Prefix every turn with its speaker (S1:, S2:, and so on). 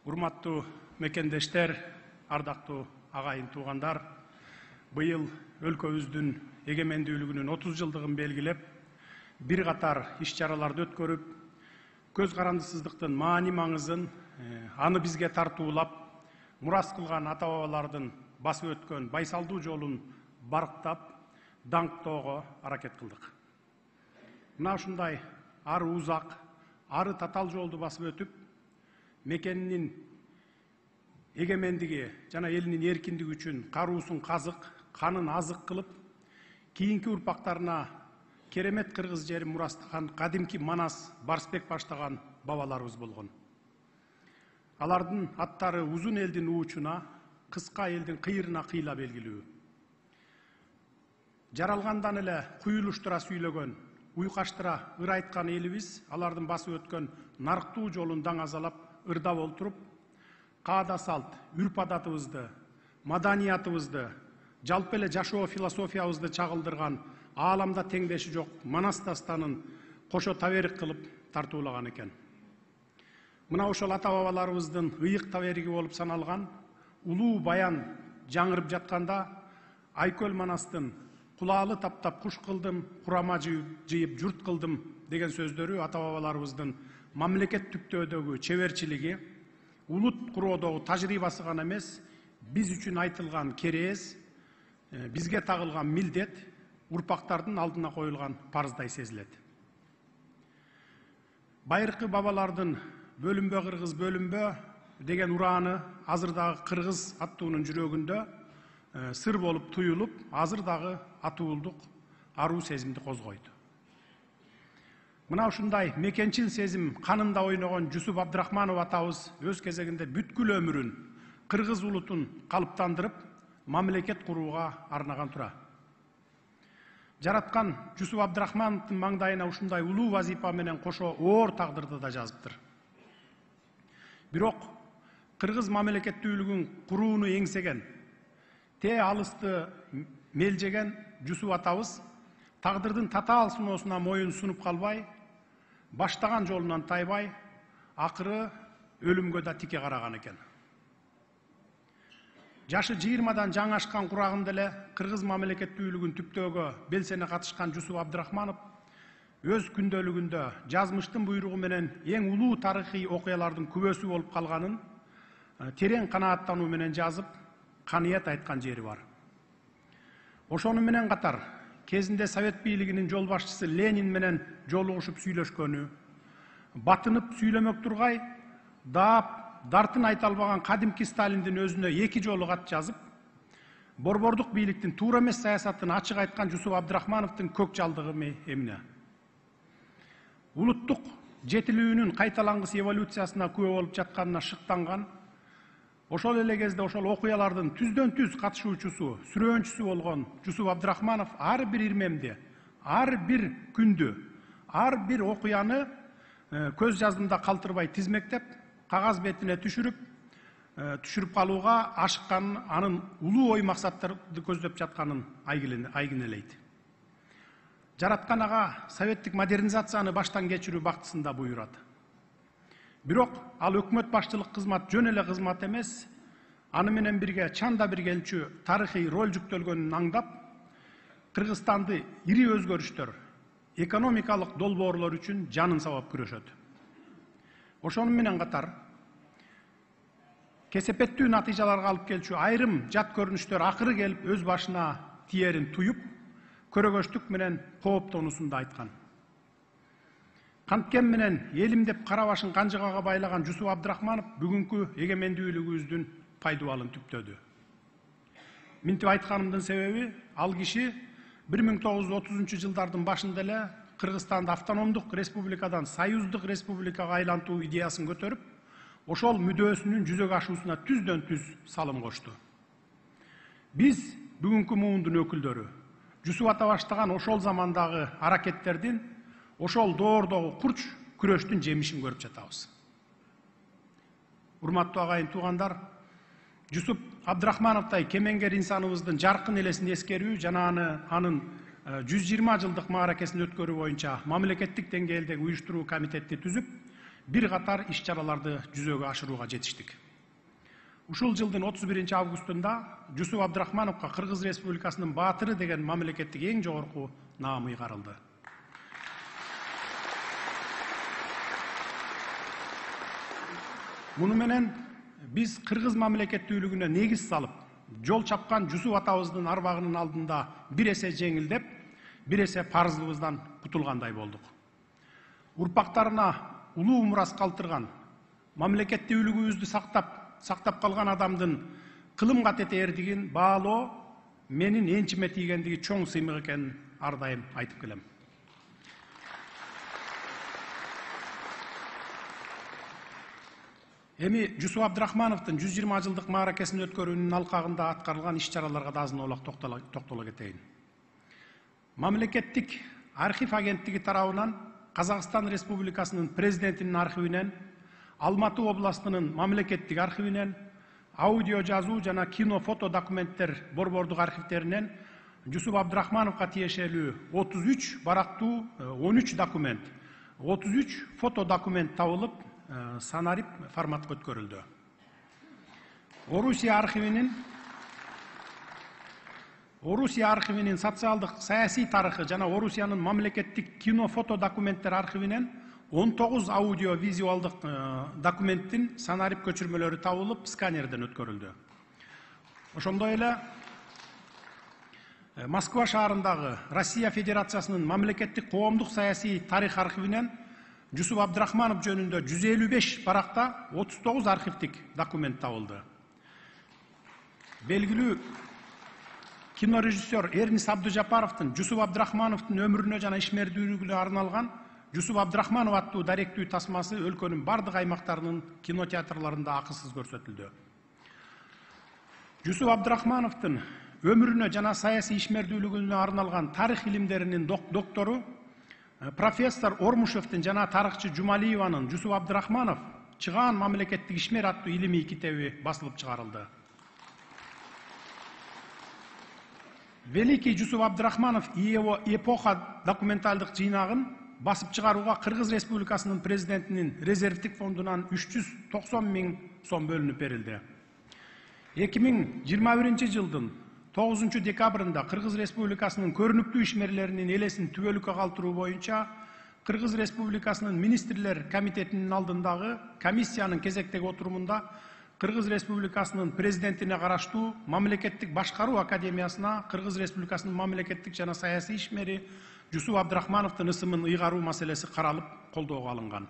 S1: Урматтуу мекендештер, ардактуу агайын туугандар, быйыл өлкөбүздүн эгемендүүлүгүнүн 30 жылдыгын белгилеп, бир катар иш-чараларды өткөрүп, көз карандысыздыктын маани маңызын, аны бизге тартуулап, мурас кылган ата-бабалардын басып өткөн байсалдуу жолун барктап, даңктоого аракет кылдык. Мына ушундай ары узак, ары татал жолду басып өтүп, мекенинин эгемендиги жана элинин эркиндиги үчүн каруусун казык, канын азык кылып, кийинки урпактарына керемет кыргыз жерин мурастаган кадимки Манас Барсбек баштаган бабаларыбыз болгон. Алардын аттары узун элдин уучуна, кыска элдин кыйырына кыйла белгилүү. Жаралгандан эле куюлуштура сүйлөгөн, уйкаштыра ыр айткан элибиз алардын басып өткөн нарктуу жолун даңазалап, ырдап олтуруп, каада салт, үрп адатыбызды, маданиятыбызды, жалпы эле жашоо философиябызды чагылдырган ааламда теңдеши жок Манас дастанын кошо таберик кылып тартуулаган экен. Мына ошол ата-бабаларыбыздын ыйык табериги болуп саналган улуу баян жаңырып жатканда, Айкөл Манастын кулаалы таптап куш кылдым, курама жыйып журт кылдым деген сөздөрү ата-бабаларыбыздын мамлекеттиктөөдөгү чеберчилиги, улут куроодогу тажрыйбасы гана эмес, биз үчүн айтылган керез, бизге тагылган милдет, урпактардын алдына коюлган парыздай сезилет. Байыркы бабалардын бөлүнбө кыргыз бөлүнбө деген урааны азыр дагы кыргыз аттуунун жүрөгүндө сыр болуп туюлуп, азыр дагы атуулдук, аруу сезимди козгойт. Мына ушундай мекенчил сезим канында ойногон Жусуп Абдрахманов атабыз өз кезегинде бүткүл өмүрүн кыргыз улутун калыптандырып, мамлекет курууга арнаган тура. Жараткан Жусуп Абдрахмановдун маңдайына ушундай улуу вазипа менен кошо оор тагдырды да жазыптыр. Бирок кыргыз мамлекеттүүлүгүн курууну эңсеген, алысты мелжеген Жусуп атабыз тагдырдын татаал сыноосуна моюн сунуп калбай, баштаган жолунан тайбай, акыры өлүмгө да тике караган экен. Жашы 20-дан жаңы ашкан курагында эле кыргыз мамлекеттүүлүгүн түптөөгө белсене катышкан Жусуп Абдрахманов өз күндөлүгүндө жазмыштын буйругу менен эң улуу тарыхый окуялардын күбөсү болуп калганын терең канааттануу менен жазып, каныят айткан жери бар. Ошону менен катар кезинде Совет бийлигинин жол башчысы Ленин менен жолугушуп сүйлөшкөнү, батынып сүйлөмөк тургай, дартын айта албаган кадимки Сталиндин өзүнө 2 жолу кат жазып, борбордук бийликтин туура эмес саясатын ачык айткан Жусуп Абдрахмановдун көк жалдыгы эмне? Улуттук жетилүүнүн кайталангыс эволюциясына күбө болуп жатканына шыктанган, ошол эле кезде ошол окуялардын түздөн түз катышуучусу, сүрөөнчүсү болгон Жусуп Абдрахманов ар бир ирмемди, ар бир күндү, ар бир окуяны көз жаздымда калтырбай тизмектеп, кагаз бетине түшүрүп калууга ашыкканын, анын улуу ой максаттарды көздөп жатканын айгинелейт. Жараткан ага советтик модернизацияны баштан кечирүү бактысында буйрат. Бирок ал өкмөт башчылык кызмат жөн эле кызмат эмес, аны менен бирге чанда биргелчү тарыхый роль жүктөлгөнүн аңдап, Кыргызстанды ири өзгөрүштөр, экономикалык долбоорлор үчүн жанын сабап күрөшөт. Ошону менен катар кесепеттүү натыйжаларга алып келчү айрым жат көрүнүштөр акыры келип өз башына тиерин туюп, көрөгөчтүк менен кооптонуусун да айткан. Канткен менен элим деп кара башын канжыгага байлаган Жусуп Абдрахманов бүгүнкү эгемендүүлүгүбүздүн пайдубалын түптөдү. Минтип айтканымдын себеби, ал киши 1930 жылдардын башында эле Кыргызстанды автономдук республикадан союздук республикага айлантуу идеясын көтөрүп, ошол мүдөөсүнүн жүзөгө ашуусуна түздөн түз салым кошту. Биз бүгүнкү муундун өкүлдөрү Жусуп ата баштаган ошол замандагы аракеттердин, ошол доордогу курч күрөштүн жемишин көрүп жатабыз. Урматтуу агайын туугандар, Жусуп Абдрахмановдай кемеңгер инсаныбыздын жаркын элесин эскерүү жана анын 120 жылдык мааракесин өткөрүү боюнча мамлекеттик деңгээлдеги уюштуруу комитетти түзүп, бир катар иш чараларды жүзөгө ашырууга жетиштик. Ушул жылдын 31 августунда Жусуп Абдрахмановго Кыргыз Республикасынын баатыры деген мамлекеттик эң жогорку наам ыйгарылды. Муну менен биз кыргыз мамлекеттүүлүгүнө негиз салып, жол чапкан Жусуп атабыздын арбагынын алдында бир эсе жеңилдеп, бир эсе парызыбыздан кутулгандай болдук. Урпактарына улуу мурас калтырган, мамлекеттүүлүгүбүздү сактап калган адамдын кылым катетээрдигин баалоо менин энчиме тийгендиги чоң сыймык экенин ар дайым айтып келем. Эми Жусуп Абдрахмановдун 120 жылдык мааракесин өткөрүүнүн алкагында аткарылган иш чараларга да азын аулак токтоло кетейин. Мамлекеттик архив агенттиги тарабынан Казакстан Республикасынын президентинин архивинен, Алматы областынын мамлекеттик архивинен, аудио жазуу жана кино фото документтер борбордук архивтеринен Жусуп Абдрахмановго тиешелүү 33 барактуу 13 документ, 33 фото документ табылып, санарип форматка өткөрүлдү. Орусия архивинин социалдык саясий тарыхы жана Орусиянын мамлекеттик кино фото документтер архивинен 19 аудио-визуалдык документтин санарип көчүрмөлөрү табылып, сканерден өткөрүлдү. Ошондой эле Москва шаарындагы Россия Федерациясынын мамлекеттик коомдук саясий тарих архивинен Жусуп Абдрахманов жөнүндө 155 баракта 39 архивдик документ табылды. Белгилүү кинорежиссер Эрнис Абдужапаровдун Жусуп Абдрахмановдун өмүрүнө жана ишмердүүлүгүнө арналган Жусуп Абдрахманов аттуу даректүү тасмасы өлкөнүн бардык аймактарынын кинотеатрларында акысыз көрсөтүлдү. Жусуп Абдрахмановдун өмүрүнө жана саясий ишмердүүлүгүнө арналган тарих илимдеринин доктору профессор Ормушевдин жана тарыхчы Жумалиеванын Жусуп Абдрахманов чыгаан мамлекеттик ишмер аттуу илимий китеби басылып чыгарылды. Великий Жусуп Абдрахманов и его эпоха документалдык жыйнагын басып чыгарууга Кыргыз Республикасынын президентинин резервдик фондунан 390 000 сом бөлүнүп берилди. 2021 жылдын 9 декабрында Кыргыз Республикасынын көрүнүктүү ишмерлеринин элесин түбөлүккө калтыруу боюнча Кыргыз Республикасынын министрлер комитетинин алдындагы комиссиянын кезектеги отурумунда Кыргыз Республикасынын президентине караштуу Мамлекеттик башкаруу академиясына Кыргыз Республикасынын мамлекеттик жана саясий ишмери Жусуп Абдрахмановдун ысымын ыйгаруу маселеси каралып, колдоого алынган.